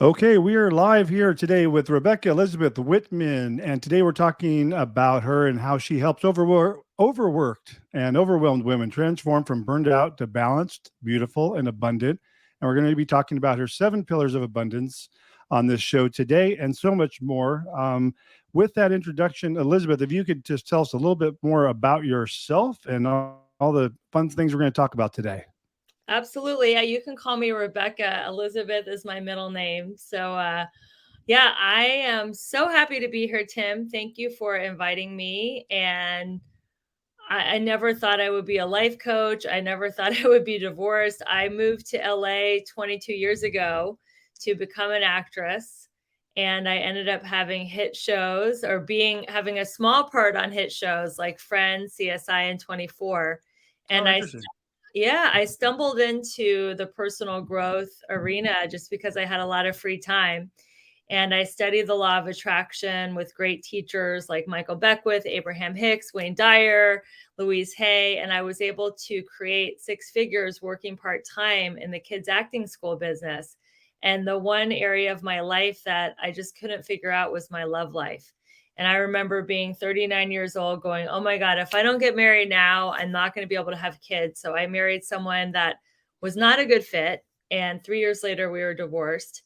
Okay, we are live here today with Rebecca Elizabeth Whitman, and today we're talking about her and how she helps overworked and overwhelmed women transform from burned out to balanced, beautiful, and abundant. And we're going to be talking about her 7 pillars of abundance on this show today, and so much more. With that introduction, Elizabeth, if you could just tell us a little bit more about yourself and all the fun things we're going to talk about today. Absolutely. Yeah, you can call me Rebecca. Elizabeth is my middle name. Yeah, I am so happy to be here, Tim. Thank you for inviting me. And I never thought I would be a life coach. I never thought I would be divorced. I moved to LA 22 years ago to become an actress. And I ended up having hit shows or having a small part on hit shows like Friends, CSI, and 24. Oh, And interesting. I stumbled into the personal growth arena just because I had a lot of free time. And I studied the law of attraction with great teachers like Michael Beckwith, Abraham Hicks, Wayne Dyer, Louise Hay. And I was able to create 6 figures working part time in the kids' acting school business. And the one area of my life that I just couldn't figure out was my love life. And I remember being 39 years old going, oh my God, if I don't get married now, I'm not going to be able to have kids. So I married someone that was not a good fit. And 3 years later, we were divorced.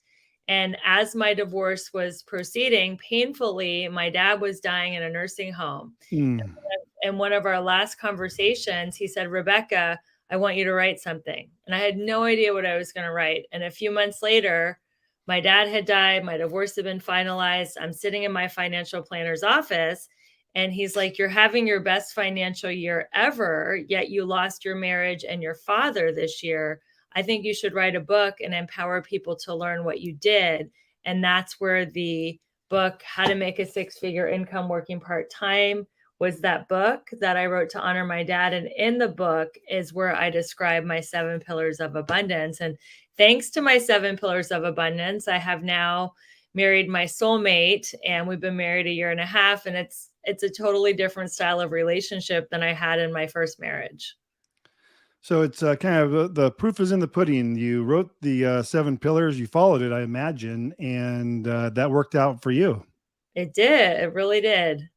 And as my divorce was proceeding, painfully, my dad was dying in a nursing home. Mm. In one of our last conversations, he said, Rebecca, I want you to write something. And I had no idea what I was going to write. And a few months later, my dad had died. My divorce had been finalized. I'm sitting in my financial planner's office. And he's like, you're having your best financial year ever, yet you lost your marriage and your father this year. I think you should write a book and empower people to learn what you did. And that's where the book, How to Make a 6-Figure Income Working Part-Time, was that book that I wrote to honor my dad. And in the book is where I describe my 7 pillars of abundance. And thanks to my 7 pillars of abundance, I have now married my soulmate, and we've been married a year and a half. And it's a totally different style of relationship than I had in my first marriage. So it's kind of the proof is in the pudding. You wrote the 7 pillars, you followed it, I imagine, and that worked out for you. It did. It really did.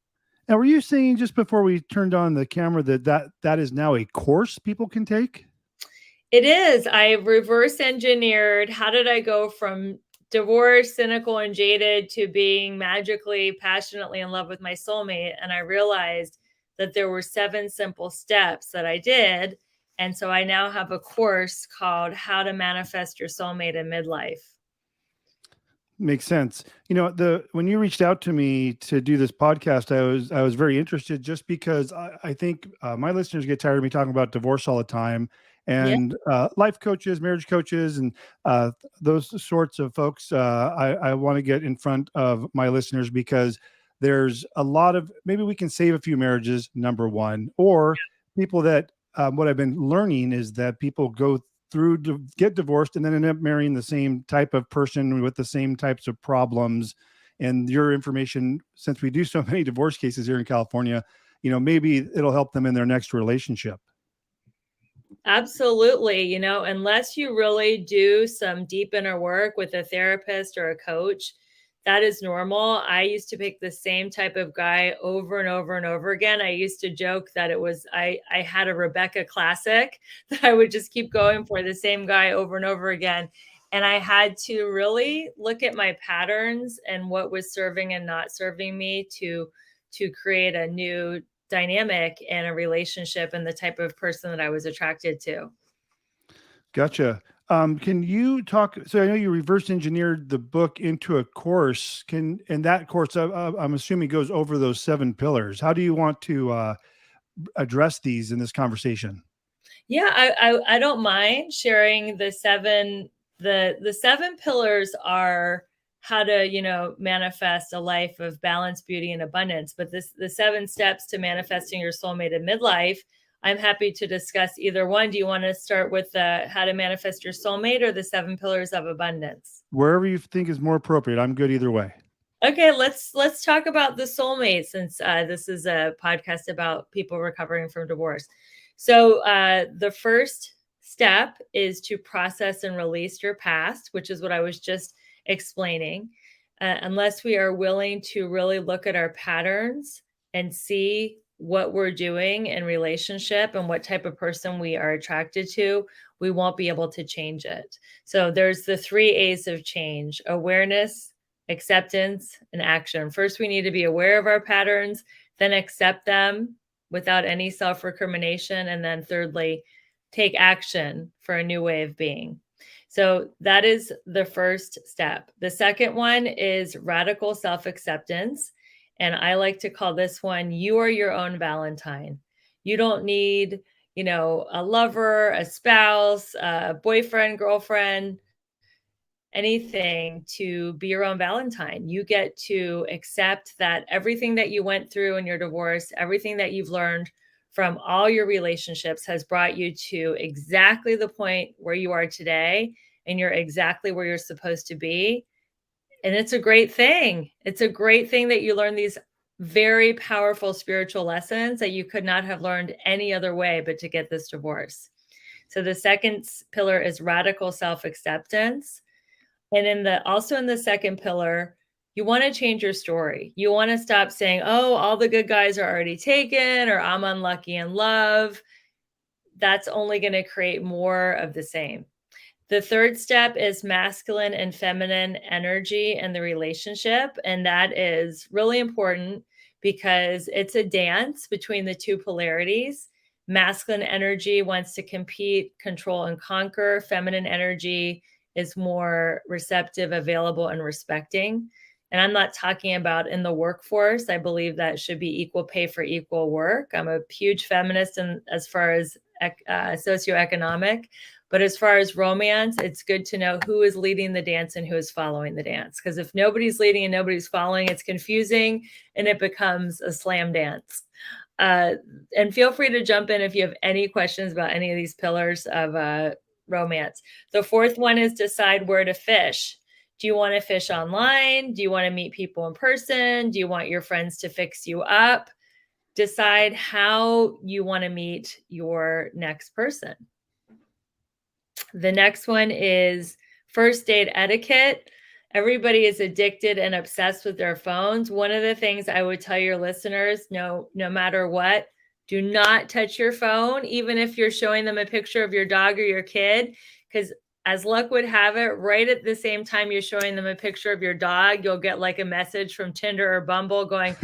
Now, were you saying just before we turned on the camera that is now a course people can take? It is. I reverse engineered. How did I go from divorced, cynical, and jaded to being magically, passionately in love with my soulmate? And I realized that there were 7 simple steps that I did. And so I now have a course called How to Manifest Your Soulmate in Midlife. Makes sense. You know, the when you reached out to me to do this podcast, I was very interested just because I think my listeners get tired of me talking about divorce all the time, Yeah. and life coaches, marriage coaches, and those sorts of folks. I want to get in front of my listeners because there's a lot of maybe we can save a few marriages. Number one, or people that what I've been learning is that people go through to get divorced and then end up marrying the same type of person with the same types of problems. And your information, since we do so many divorce cases here in California, maybe it'll help them in their next relationship. Absolutely. Unless you really do some deep inner work with a therapist or a coach, that is normal. I used to pick the same type of guy over and over and over again. I used to joke that I had a Rebecca classic that I would just keep going for the same guy over and over again. And I had to really look at my patterns and what was serving and not serving me to create a new dynamic in a relationship and the type of person that I was attracted to. Gotcha. Can you talk? So I know you reverse engineered the book into a course. And that course, I'm assuming, goes over those 7 pillars. How do you want to address these in this conversation? Yeah, I don't mind sharing the seven. The 7 pillars are how to, manifest a life of balance, beauty, and abundance. But the 7 steps to manifesting your soulmate in midlife, I'm happy to discuss either one. Do you want to start with the how to manifest your soulmate or the 7 pillars of abundance? Wherever you think is more appropriate. I'm good either way. Okay, let's talk about the soulmate, since this is a podcast about people recovering from divorce. So the first step is to process and release your past, which is what I was just explaining, unless we are willing to really look at our patterns and see what we're doing in relationship and what type of person we are attracted to, we won't be able to change it. So there's the 3 A's of change: awareness, acceptance, and action. First, we need to be aware of our patterns, then accept them without any self-recrimination, and then thirdly, take action for a new way of being. So that is the first step. The second one is radical self-acceptance. And I like to call this one, you are your own Valentine. You don't need, a lover, a spouse, a boyfriend, girlfriend, anything to be your own Valentine. You get to accept that everything that you went through in your divorce, everything that you've learned from all your relationships has brought you to exactly the point where you are today, and you're exactly where you're supposed to be. And it's a great thing. It's a great thing that you learn these very powerful spiritual lessons that you could not have learned any other way but to get this divorce. So the second pillar is radical self-acceptance. And also in the second pillar, you want to change your story. You want to stop saying, oh, all the good guys are already taken, or I'm unlucky in love. That's only going to create more of the same. The third step is masculine and feminine energy in the relationship. And that is really important because it's a dance between the two polarities. Masculine energy wants to compete, control, and conquer. Feminine energy is more receptive, available, and respecting. And I'm not talking about in the workforce. I believe that should be equal pay for equal work. I'm a huge feminist as far as socioeconomic. But as far as romance, it's good to know who is leading the dance and who is following the dance. Because if nobody's leading and nobody's following, it's confusing and it becomes a slam dance. And feel free to jump in if you have any questions about any of these pillars of romance. The fourth one is decide where to fish. Do you want to fish online? Do you want to meet people in person? Do you want your friends to fix you up? Decide how you want to meet your next person. The next one is first date etiquette. Everybody is addicted and obsessed with their phones. One of the things I would tell your listeners, no matter what, do not touch your phone, even if you're showing them a picture of your dog or your kid, because as luck would have it, right at the same time you're showing them a picture of your dog, you'll get like a message from Tinder or Bumble going,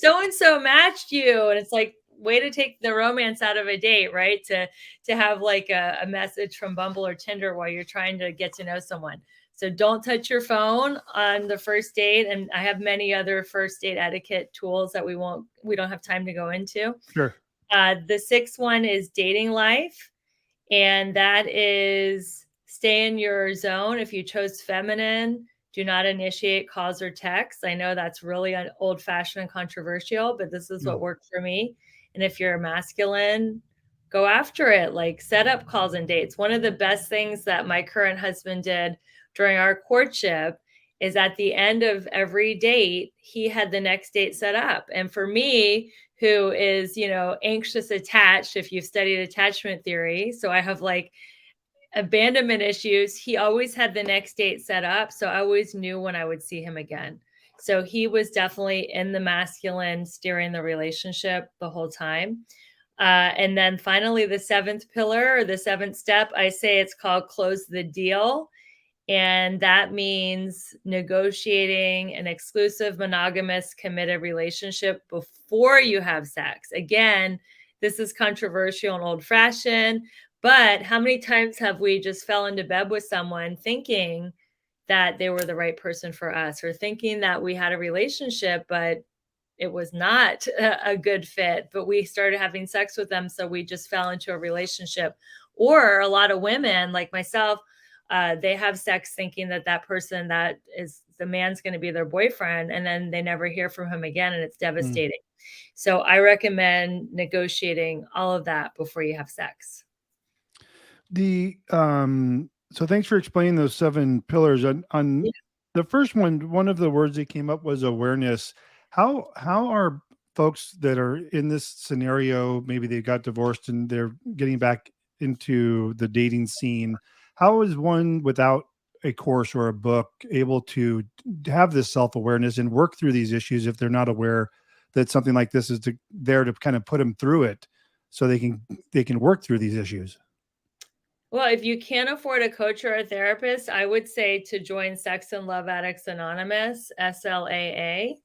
so-and-so matched you. And it's like, way to take the romance out of a date, right? To have like a message from Bumble or Tinder while you're trying to get to know someone. So don't touch your phone on the first date. And I have many other first date etiquette tools that we don't have time to go into. Sure. The sixth one is dating life. And that is stay in your zone. If you chose feminine, do not initiate calls or texts. I know that's really old-fashioned and controversial, but this is what worked for me. And if you're masculine, go after it. Like set up calls and dates. One of the best things that my current husband did during our courtship is at the end of every date, he had the next date set up. And for me, who is, anxious attached, if you've studied attachment theory, so I have like abandonment issues, he always had the next date set up. So I always knew when I would see him again. So he was definitely in the masculine, steering the relationship the whole time. And then finally, the seventh pillar or the seventh step, I say it's called close the deal. And that means negotiating an exclusive, monogamous, committed relationship before you have sex. Again, this is controversial and old-fashioned, but how many times have we just fell into bed with someone thinking that they were the right person for us, or thinking that we had a relationship, but it was not a good fit, but we started having sex with them, so we just fell into a relationship. Or a lot of women like myself, they have sex thinking that person that is the man's going to be their boyfriend, and then they never hear from him again, and it's devastating. So I recommend negotiating all of that before you have sex. So thanks for explaining those 7 pillars. On the first one of the words that came up was awareness. How are folks that are in this scenario, maybe they got divorced and they're getting back into the dating scene, how is one without a course or a book able to have this self-awareness and work through these issues if they're not aware that something like this is there to kind of put them through it so they can work through these issues? Well, if you can't afford a coach or a therapist, I would say to join Sex and Love Addicts Anonymous, SLAA.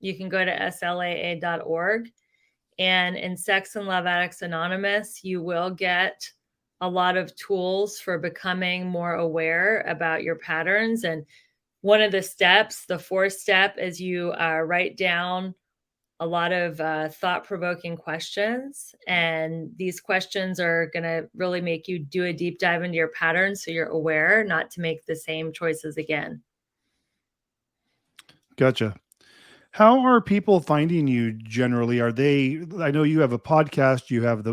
You can go to slaa.org. And in Sex and Love Addicts Anonymous, you will get a lot of tools for becoming more aware about your patterns. And one of the steps, the fourth step, is you write down a lot of thought-provoking questions. And these questions are going to really make you do a deep dive into your patterns so you're aware not to make the same choices again. Gotcha. How are people finding you generally? Are they, I know you have a podcast, you have,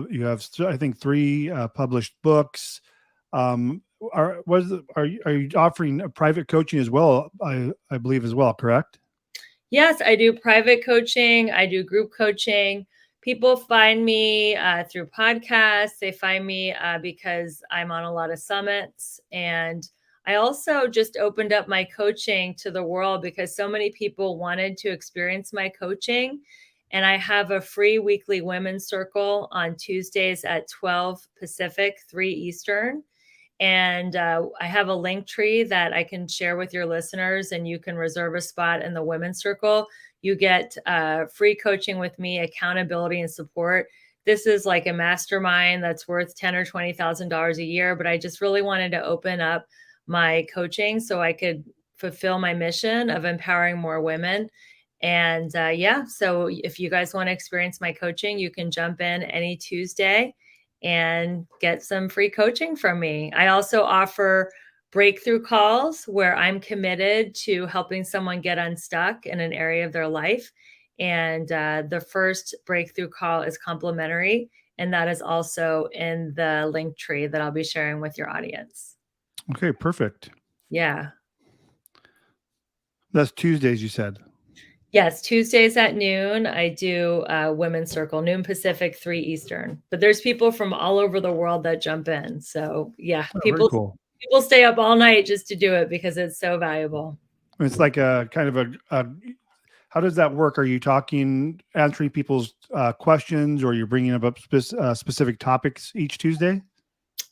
I think, 3 published books. Are you offering a private coaching as well? I believe as well, correct? Yes, I do private coaching. I do group coaching. People find me through podcasts. They find me because I'm on a lot of summits. And I also just opened up my coaching to the world because so many people wanted to experience my coaching. And I have a free weekly women's circle on Tuesdays at 12 Pacific, 3 Eastern. And I have a link tree that I can share with your listeners, and you can reserve a spot in the women's circle. You get free coaching with me, accountability and support. This is like a mastermind that's worth $10,000 or $20,000 a year, but I just really wanted to open up my coaching so I could fulfill my mission of empowering more women. And yeah, so if you guys want to experience my coaching, you can jump in any Tuesday and get some free coaching from me. I also offer breakthrough calls where I'm committed to helping someone get unstuck in an area of their life. And the first breakthrough call is complimentary. And that is also in the link tree that I'll be sharing with your audience. Okay, perfect. Yeah. That's Tuesdays, you said. Yes, Tuesdays at noon, I do Women's Circle, noon Pacific, 3 Eastern. But there's people from all over the world that jump in. So yeah, Very cool. people stay up all night just to do it because it's so valuable. It's like a kind of a how does that work? Are you answering people's questions, or you're bringing up specific topics each Tuesday?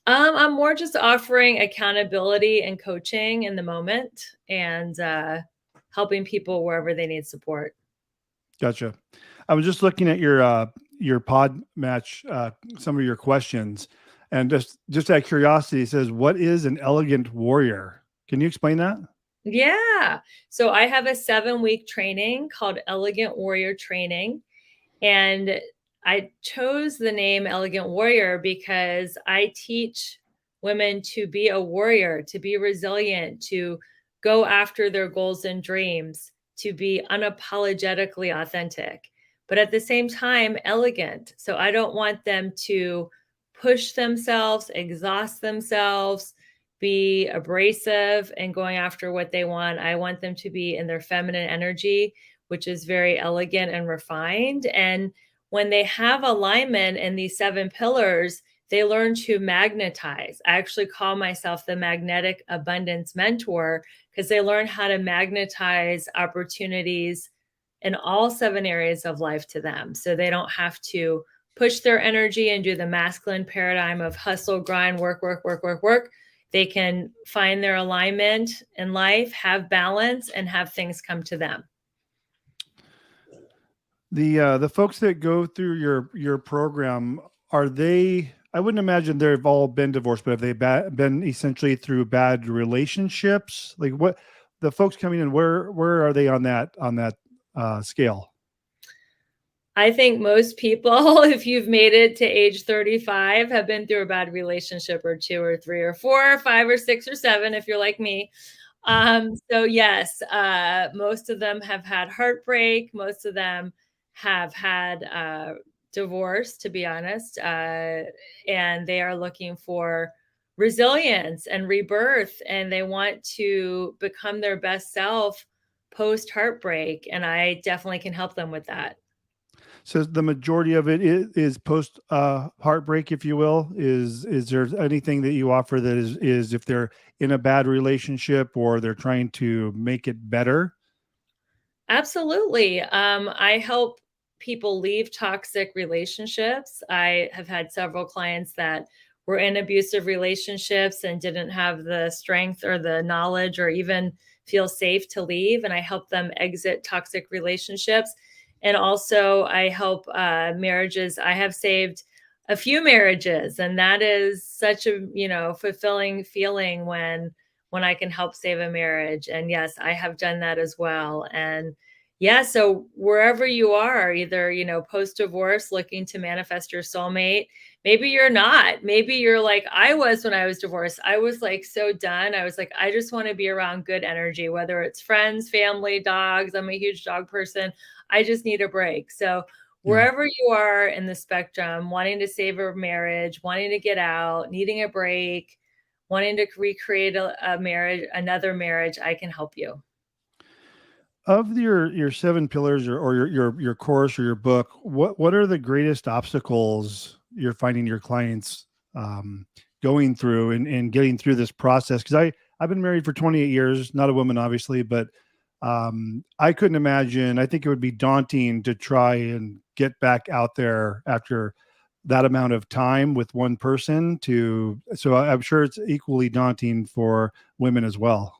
I'm more just offering accountability and coaching in the moment and helping people wherever they need support. Gotcha. I was just looking at your pod match, some of your questions, and just out of curiosity, it says, "What is an elegant warrior?" Can you explain that? Yeah. So I have a 7-week training called Elegant Warrior Training. And I chose the name Elegant Warrior because I teach women to be a warrior, to be resilient, to go after their goals and dreams, to be unapologetically authentic, but at the same time, elegant. So I don't want them to push themselves, exhaust themselves, be abrasive and going after what they want. I want them to be in their feminine energy, which is very elegant and refined. And when they have alignment in these 7 pillars, they learn to magnetize. I actually call myself the magnetic abundance mentor because they learn how to magnetize opportunities in all 7 areas of life to them. So they don't have to push their energy and do the masculine paradigm of hustle, grind, work, work, work, work, work. They can find their alignment in life, have balance, and have things come to them. The folks that go through your program, are they? I wouldn't imagine they've all been divorced, but have they been essentially through bad relationships? Like, what the folks coming in, where are they on that scale? I think most people, if you've made it to age 35, have been through a bad relationship or 2 or 3 or 4 or 5 or 6 or 7, if you're like me. So yes, most of them have had heartbreak. Most of them have had divorce, to be honest, and they are looking for resilience and rebirth, and they want to become their best self post heartbreak. And I definitely can help them with that. So the majority of it is post heartbreak, if you will. Is there anything that you offer that is if they're in a bad relationship or they're trying to make it better? Absolutely. I help people leave toxic relationships. I have had several clients that were in abusive relationships and didn't have the strength or the knowledge or even feel safe to leave. And I help them exit toxic relationships. And also, I help marriages. I have saved a few marriages, and that is such a fulfilling feeling when I can help save a marriage. And yes, I have done that as well. And yeah, so wherever you are, either, post divorce looking to manifest your soulmate, maybe you're not. Maybe you're like I was when I was divorced. I was like so done. I was like, I just want to be around good energy, whether it's friends, family, dogs. I'm a huge dog person. I just need a break. So Yeah. wherever you are in the spectrum, wanting to save a marriage, wanting to get out, needing a break, wanting to recreate a marriage, another marriage, I can help you. Of your 7 pillars or your course or your book, what are the greatest obstacles you're finding your clients um, going through and getting through this process? Because I've been married for 28 years, not a woman, obviously, but I couldn't imagine. I think it would be daunting to try and get back out there after that amount of time with one person. So I'm sure it's equally daunting for women as well.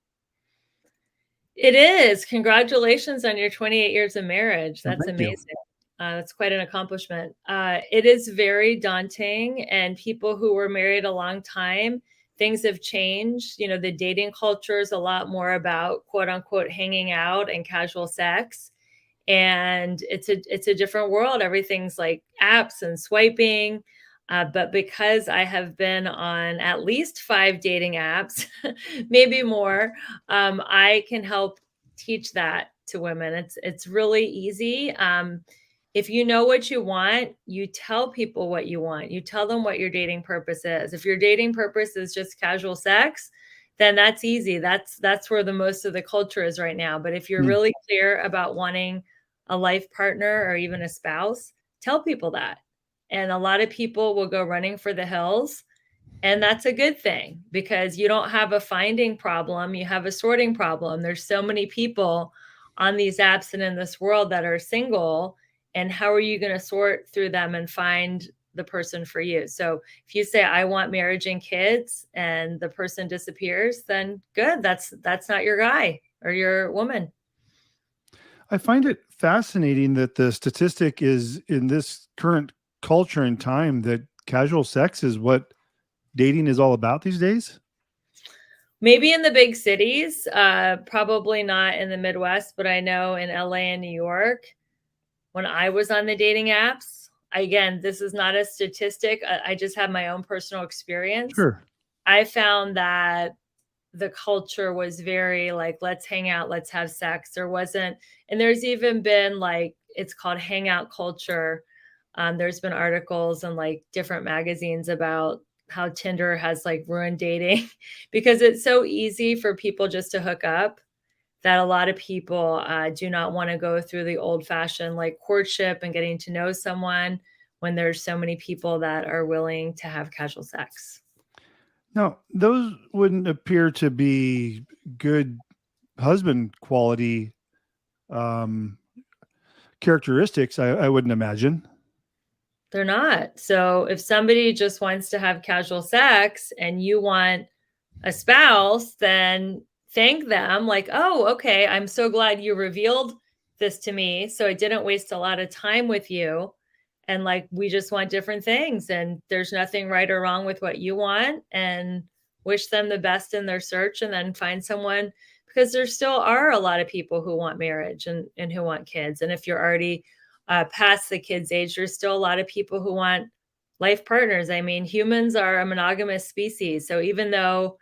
It is. Congratulations on your 28 years of marriage. Well, That's thank you. amazing. That's quite an accomplishment. It is very daunting, and people who were married a long time, things have changed. The dating culture is a lot more about quote unquote hanging out and casual sex, and it's a different world. Everything's like apps and swiping. But because I have been on at least 5 dating apps, maybe more, I can help teach that to women. It's really easy. If you know what you want, you tell people what you want. You tell them what your dating purpose is. If your dating purpose is just casual sex, then that's easy. That's where the most of the culture is right now. But if you're Mm. really clear about wanting a life partner or even a spouse, tell people that. And a lot of people will go running for the hills, and that's a good thing because you don't have a finding problem, you have a sorting problem. There's so many people on these apps and in this world that are single, and how are you going to sort through them and find the person for you? So if you say I want marriage and kids and the person disappears, then good, that's not your guy or your woman. I find it fascinating that the statistic is in this current culture and time that casual sex is what dating is all about these days. Maybe in the big cities, probably not in the Midwest, but I know in LA and New York, when I was on the dating apps, again, this is not a statistic. I just have my own personal experience. Sure. I found that the culture was very like, let's hang out, let's have sex. There wasn't, and there's even been like, it's called hangout culture. There's been articles and like different magazines about how Tinder has like ruined dating because it's so easy for people just to hook up that a lot of people do not want to go through the old fashioned like courtship and getting to know someone when there's so many people that are willing to have casual sex. Now, those wouldn't appear to be good husband quality um, characteristics, I wouldn't imagine. They're not. So if somebody just wants to have casual sex and you want a spouse, then thank them like, oh, okay, I'm so glad you revealed this to me. So I didn't waste a lot of time with you. And like, we just want different things. And there's nothing right or wrong with what you want. And wish them the best in their search and then find someone because there still are a lot of people who want marriage and who want kids. And if you're already past the kids' age, there's still a lot of people who want life partners. I mean, humans are a monogamous species. So even though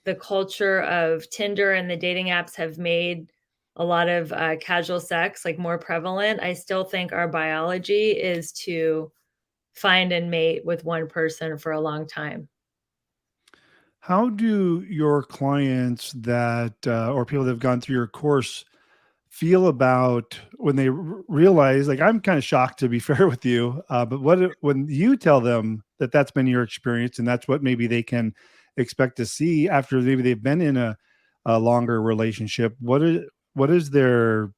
the culture of Tinder and the dating apps have made a lot of casual sex like more prevalent, I still think our biology is to find and mate with one person for a long time. How do your clients that or people that have gone through your course feel about when they realize, like, I'm kind of shocked, to be fair with you, but when you tell them that that's been your experience and that's what maybe they can expect to see after maybe they've been in a longer relationship, what is their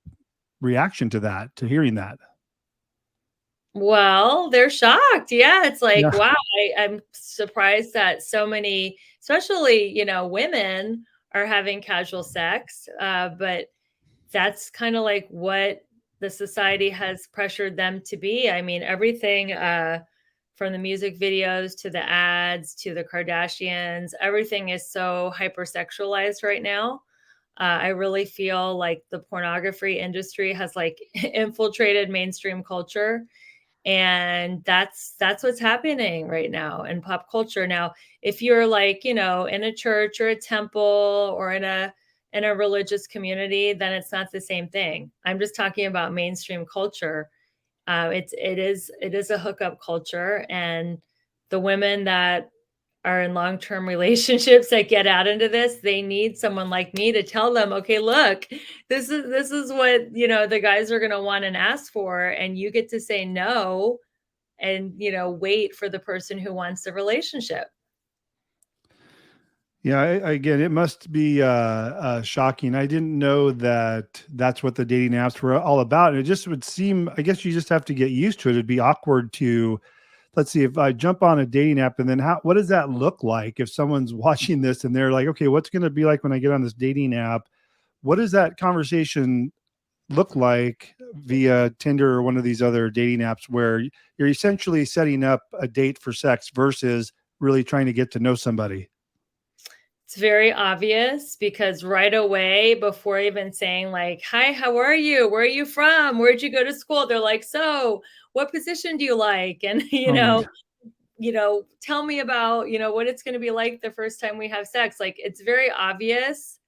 reaction to that, to hearing that? Well, they're shocked. Yeah, it's like, Yeah. wow, I'm surprised that so many, especially, women are having casual sex. But that's kind of like what the society has pressured them to be. I mean, everything from the music videos to the ads to the Kardashians, everything is so hypersexualized right now. I really feel like the pornography industry has like infiltrated mainstream culture, and that's what's happening right now in pop culture. Now, if you're like, in a church or a temple or in a religious community, then it's not the same thing. I'm just talking about mainstream culture. It is a hookup culture, and the women that are in long-term relationships that get out into this, they need someone like me to tell them, okay, look, this is what, the guys are going to want and ask for, and you get to say no, and wait for the person who wants the relationship. Yeah, again, it must be shocking. I didn't know that that's what the dating apps were all about. And it just would seem, I guess you just have to get used to it. It'd be awkward to, let's see, if I jump on a dating app and then what does that look like if someone's watching this and they're like, okay, what's going to be like when I get on this dating app? What does that conversation look like via Tinder or one of these other dating apps where you're essentially setting up a date for sex versus really trying to get to know somebody? It's very obvious because right away, before even saying like, "Hi, how are you? Where are you from? Where'd you go to school?" They're like, "So, what position do you like?" And Oh my. tell me about, what it's going to be like the first time we have sex. Like, it's very obvious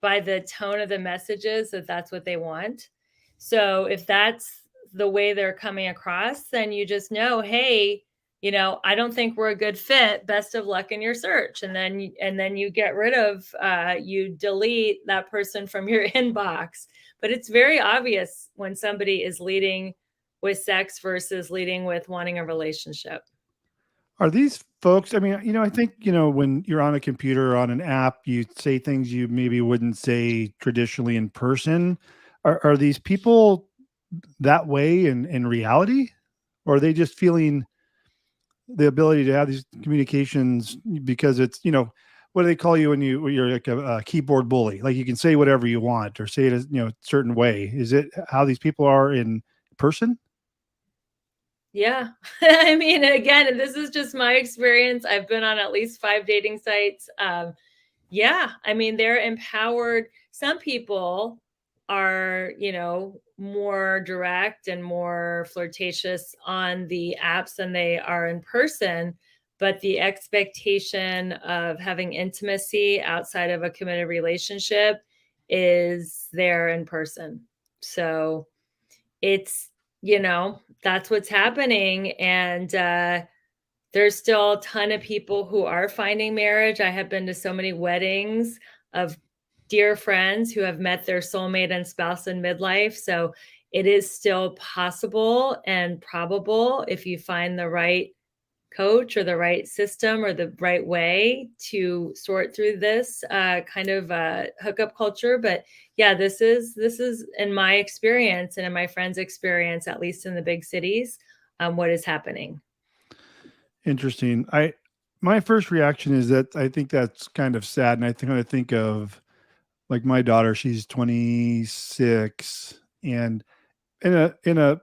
by the tone of the messages that that's what they want. So if that's the way they're coming across, then you just know, hey, I don't think we're a good fit. Best of luck in your search. And then you get rid of, you delete that person from your inbox. But it's very obvious when somebody is leading with sex versus leading with wanting a relationship. Are these folks, I mean, I think, when you're on a computer or on an app, you say things you maybe wouldn't say traditionally in person. Are these people that way in reality? Or are they just feeling the ability to have these communications because it's, what do they call you when you're like a keyboard bully? Like you can say whatever you want or say it as, a certain way. Is it how these people are in person? Yeah. I mean, again, and this is just my experience. I've been on at least 5 dating sites. Yeah, I mean, they're empowered. Some people are, more direct and more flirtatious on the apps than they are in person, but the expectation of having intimacy outside of a committed relationship is there in person. So, it's, that's what's happening, and, there's still a ton of people who are finding marriage. I have been to so many weddings of dear friends who have met their soulmate and spouse in midlife, so it is still possible and probable if you find the right coach or the right system or the right way to sort through this kind of hookup culture. But yeah, this is in my experience and in my friends' experience, at least in the big cities, what is happening. Interesting. My first reaction is that I think that's kind of sad. And I think of like my daughter, she's 26 and in a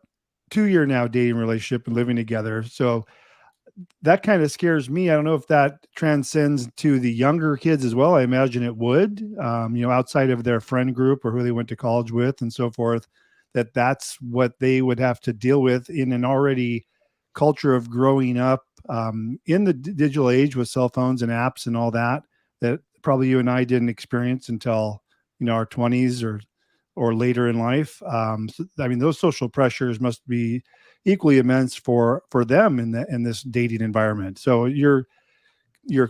2 year now dating relationship and living together. So that kind of scares me. I don't know if that transcends to the younger kids as well. I imagine it would, outside of their friend group or who they went to college with and so forth, that's what they would have to deal with in an already culture of growing up in the digital age with cell phones and apps and all that, that probably you and I didn't experience until, our 20s or later in life. So, I mean, those social pressures must be equally immense for them in this dating environment. So your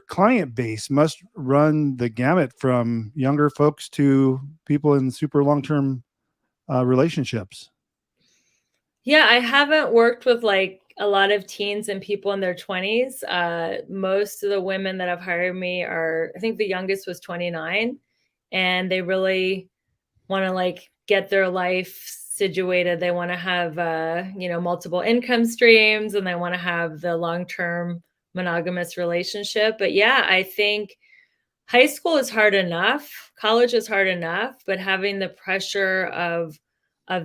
client base must run the gamut from younger folks to people in super long term relationships? Yeah, I haven't worked with like a lot of teens and people in their 20s. Most of the women that have hired me are, I think the youngest was 29, and they really want to like get their life situated. They want to have, multiple income streams, and they want to have the long-term monogamous relationship. But yeah, I think high school is hard enough, college is hard enough, but having the pressure of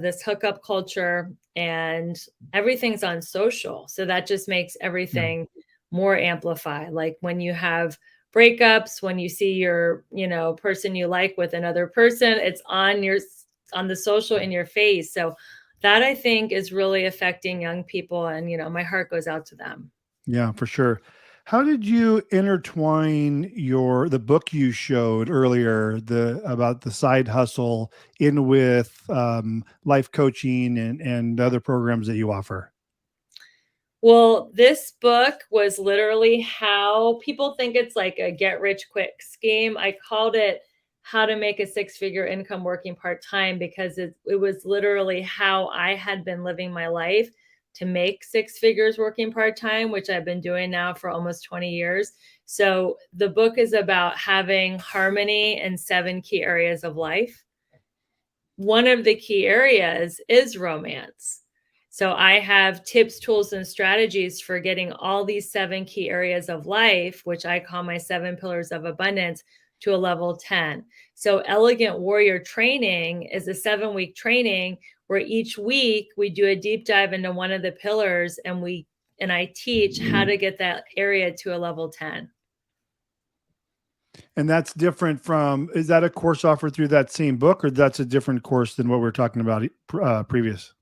this hookup culture, and everything's on social. So that just makes Yeah. everything more amplified. Like when you have breakups, when you see your, person you like with another person, it's on the social in your face. So that I think is really affecting young people, and my heart goes out to them. Yeah, for sure. How did you intertwine the book you showed earlier, the about the side hustle, in with life coaching and other programs that you offer? Well, this book was literally how people think it's like a get rich quick scheme. I called it How to Make a Six-Figure Income Working Part-Time, because it was literally how I had been living my life to make six figures working part-time, which I've been doing now for almost 20 years. So the book is about having harmony in 7 key areas of life. One of the key areas is romance. So I have tips, tools, and strategies for getting all these 7 key areas of life, which I call my 7 pillars of abundance, to a level 10. So Elegant Warrior Training is a 7-week training where each week we do a deep dive into one of the pillars, and I teach how to get that area to a level 10. And that's different from, is that a course offered through that same book, or that's a different course than what we are talking about previous?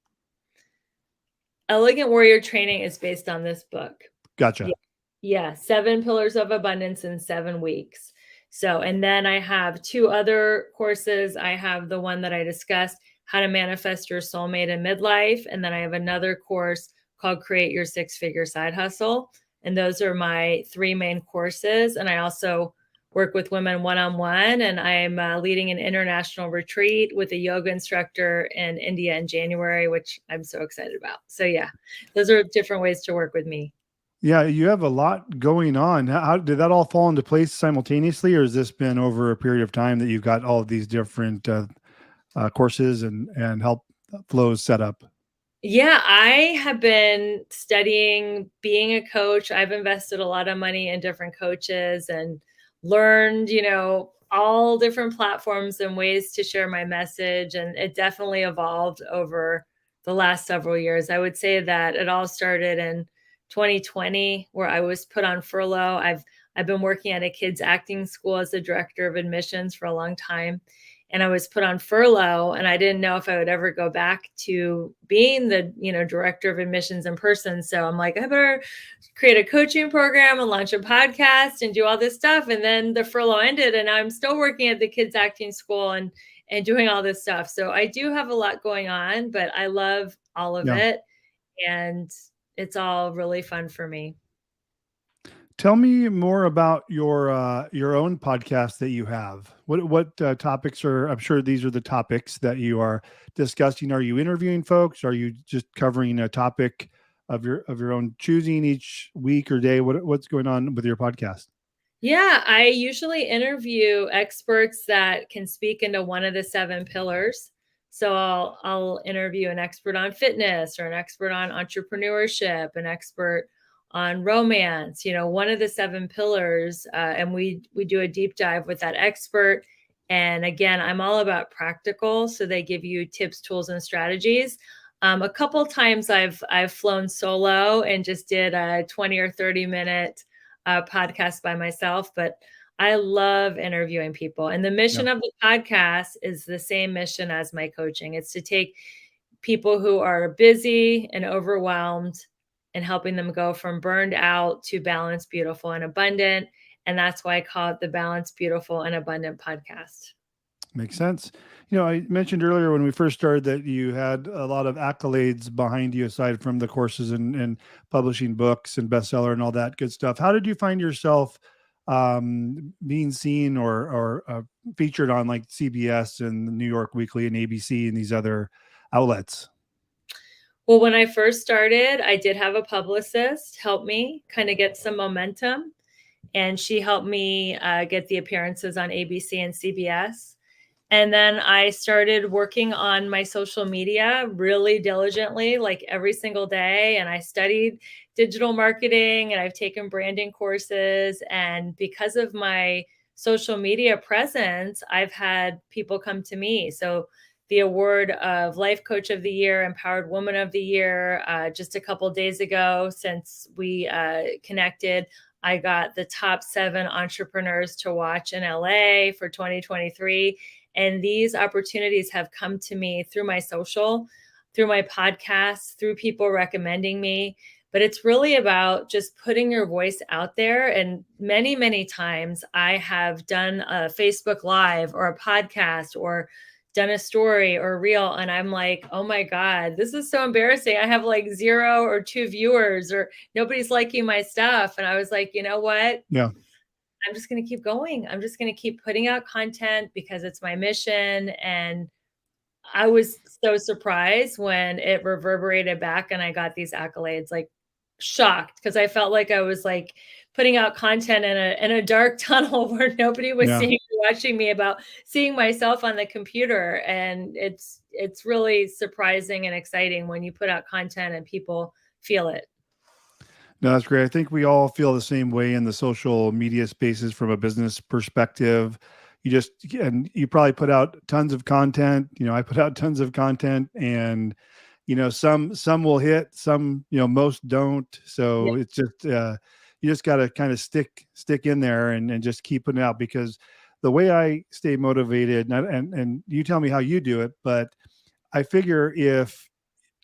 Elegant Warrior Training is based on this book. Gotcha. Yeah. Yeah, 7 pillars of abundance in 7 weeks. So, and then I have 2 other courses. I have the one that I discussed, How to Manifest Your Soulmate in Midlife. And then I have another course called Create Your Six-Figure Side Hustle. And those are my 3 main courses. And I also work with women one-on-one, and I'm leading an international retreat with a yoga instructor in India in January, which I'm so excited about. So yeah, those are different ways to work with me. Yeah, you have a lot going on. How did that all fall into place simultaneously, or has this been over a period of time that you've got all of these different courses and help flows set up? Yeah, I have been studying being a coach. I've invested a lot of money in different coaches and learned, all different platforms and ways to share my message. And it definitely evolved over the last several years. I would say that it all started in 2020, where I was put on furlough. I've been working at a kids acting school as a director of admissions for a long time, and I was put on furlough, and I didn't know if I would ever go back to being the, director of admissions in person. So I'm like, I better create a coaching program and launch a podcast and do all this stuff. And then the furlough ended, and I'm still working at the kids acting school and doing all this stuff. So I do have a lot going on, but I love all of Yeah. it, and it's all really fun for me. Tell me more about your own podcast that you have. What topics are? I'm sure these are the topics that you are discussing. Are you interviewing folks? Are you just covering a topic of your own choosing each week or day? What's going on with your podcast? Yeah, I usually interview experts that can speak into one of the 7 pillars. So I'll interview an expert on fitness, or an expert on entrepreneurship, an expert on romance, one of the 7 pillars, and we do a deep dive with that expert. And again, I'm all about practical, so they give you tips, tools, and strategies. A couple times I've flown solo and just did a 20 or 30-minute podcast by myself, but I love interviewing people. And the mission of the podcast is the same mission as my coaching. It's to take people who are busy and overwhelmed and helping them go from burned out to balanced, beautiful, and abundant. And that's why I call it the Balanced, Beautiful, and Abundant podcast. Makes sense. I mentioned earlier when we first started that you had a lot of accolades behind you, aside from the courses and publishing books and bestseller and all that good stuff. How did you find yourself being seen or featured on like CBS and the New York Weekly and ABC and these other outlets? Well, when I first started, I did have a publicist help me kind of get some momentum, and she helped me get the appearances on ABC and CBS. And then I started working on my social media really diligently, like every single day. And I studied digital marketing, and I've taken branding courses. And because of my social media presence, I've had people come to me. So the award of Life Coach of the Year, Empowered Woman of the Year, just a couple days ago, since we connected, I got the top 7 entrepreneurs to watch in LA for 2023. And these opportunities have come to me through my social, through my podcasts, through people recommending me. But it's really about just putting your voice out there. And many, many times I have done a Facebook Live or a podcast or done a story or a reel, and I'm like, oh my God, this is so embarrassing. I have like 0 or 2 viewers, or nobody's liking my stuff. And I was like, you know what? Yeah. I'm just going to keep going. I'm just going to keep putting out content because it's my mission. And I was so surprised when it reverberated back and I got these accolades, like shocked, because I felt like I was like putting out content in a dark tunnel where nobody was Yeah. seeing watching me, about seeing myself on the computer. And it's really surprising and exciting when you put out content and people feel it. No, that's great. I think we all feel the same way in the social media spaces from a business perspective. And you probably put out tons of content. I put out tons of content, and some will hit, some, most don't. Yeah. So it's just, you just got to kind of stick in there and just keep putting it out, because the way I stay motivated, and you tell me how you do it, but I figure if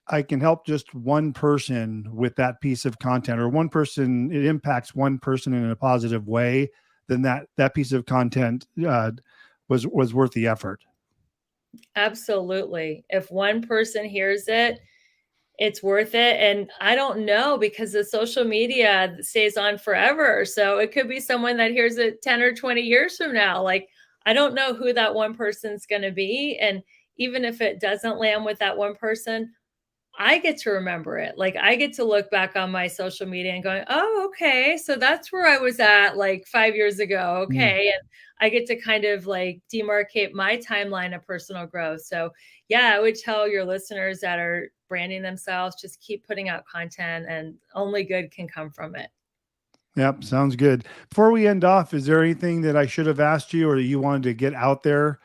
I can help just one person with that piece of content, or one person, it impacts one person in a positive way, then that piece of content was worth the effort. Absolutely. If one person hears it, it's worth it. And I don't know, because the social media stays on forever. So it could be someone that hears it 10 or 20 years from now. Like, I don't know who that one person's going to be. And even if it doesn't land with that one person, I get to remember it. Like, I get to look back on my social media and going, oh, okay. So that's where I was at like 5 years ago. Mm. Okay. And I get to kind of like demarcate my timeline of personal growth. So, yeah, I would tell your listeners that are branding themselves, just keep putting out content, and only good can come from it. Yep, sounds good. Before we end off, is there anything that I should have asked you or that you wanted to get out there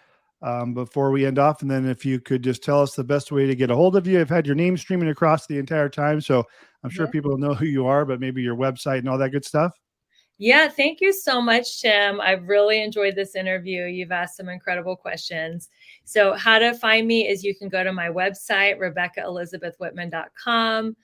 before we end off? And then if you could just tell us the best way to get a hold of you. I've had your name streaming across the entire time, so I'm sure Yeah. people know who you are, but maybe your website and all that good stuff. Yeah, thank you so much, Tim. I've really enjoyed this interview. You've asked some incredible questions. So, how to find me is you can go to my website, RebeccaElizabethWhitman.com.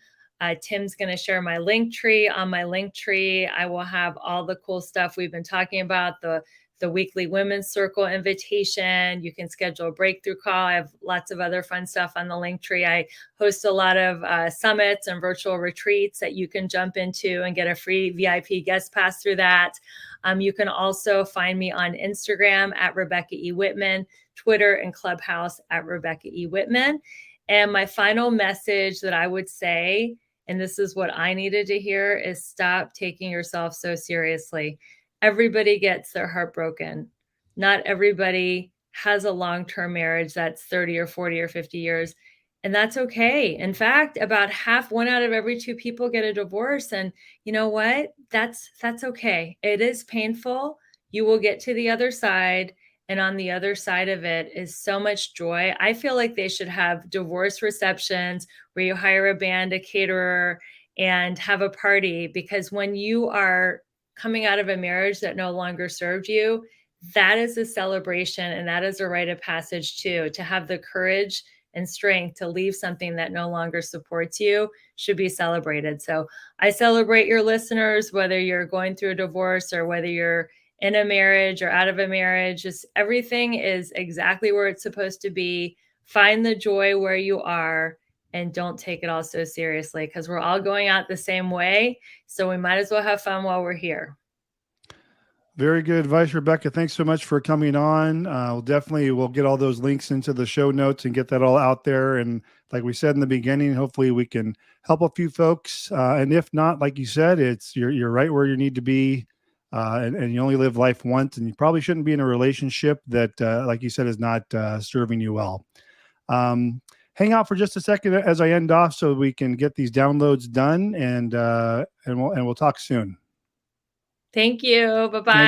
Tim's going to share my link tree. On my link tree, I will have all the cool stuff we've been talking about, the weekly Women's Circle invitation. You can schedule a breakthrough call. I have lots of other fun stuff on the link tree. I host a lot of summits and virtual retreats that you can jump into and get a free VIP guest pass through that. You can also find me on Instagram at Rebecca E. Whitman, Twitter and Clubhouse at Rebecca E. Whitman. And my final message that I would say, and this is what I needed to hear, is stop taking yourself so seriously. Everybody gets their heart broken. Not everybody has a long-term marriage that's 30 or 40 or 50 years. And that's okay. In fact, about one out of every 2 people get a divorce. And you know what? That's okay. It is painful. You will get to the other side. And on the other side of it is so much joy. I feel like they should have divorce receptions where you hire a band, a caterer, and have a party, because when you are coming out of a marriage that no longer served you, that is a celebration, and that is a rite of passage too. To have the courage and strength to leave something that no longer supports you should be celebrated. So I celebrate your listeners, whether you're going through a divorce or whether you're in a marriage or out of a marriage. Just everything is exactly where it's supposed to be. Find the joy where you are, and don't take it all so seriously, because we're all going out the same way. So we might as well have fun while we're here. Very good advice, Rebecca. Thanks so much for coming on. We'll get all those links into the show notes and get that all out there. And like we said in the beginning, hopefully we can help a few folks. And if not, like you said, you're right where you need to be. And you only live life once, and you probably shouldn't be in a relationship that, like you said, is not serving you well. Hang out for just a second as I end off so we can get these downloads done, and we'll talk soon. Thank you. Bye-bye. Nice